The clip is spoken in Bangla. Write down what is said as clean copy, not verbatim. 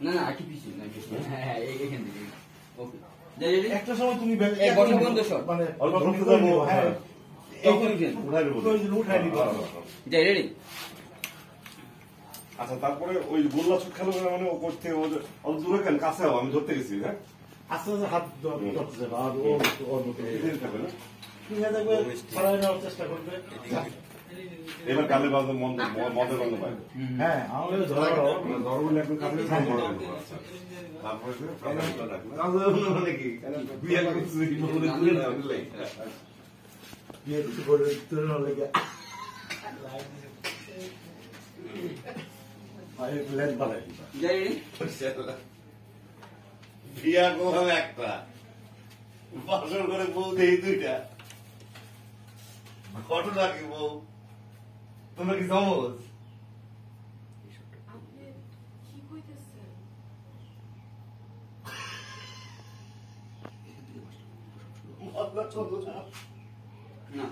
না না আকি পিছু না হ্যাঁ এখান থেকে ওকে একটা সময় তুমি বন্ধ শট মানে অল্প করতে যাবো হ্যাঁ উঠাই দিব যাই রেডি। আচ্ছা তারপরে ওই গোল্লা ছুট খেলো মানে ও করতে অল্প দূরে কেন কাছে আমি ধরতে গেছি হ্যাঁ আস্তে আস্তে হাত ধরতে যাবে আর ওর মতো থাকবে না ঠিক আছে ছড়াই নেওয়ার চেষ্টা করবে। এবার গালে বাঁধো মদের বাঁধো পাই হ্যাঁ আমাদের ধরো ধরবলে একদম কাছে তারপরে মানে কি বিয়ে করছি বিয়ে কিছু করে তুলনা লেগে লেন বানাই যাই বিয়া করলাম একটা বাসর করে বউ দেই দুইটা ঘটনা কি বউ তোমরা কি সমজ না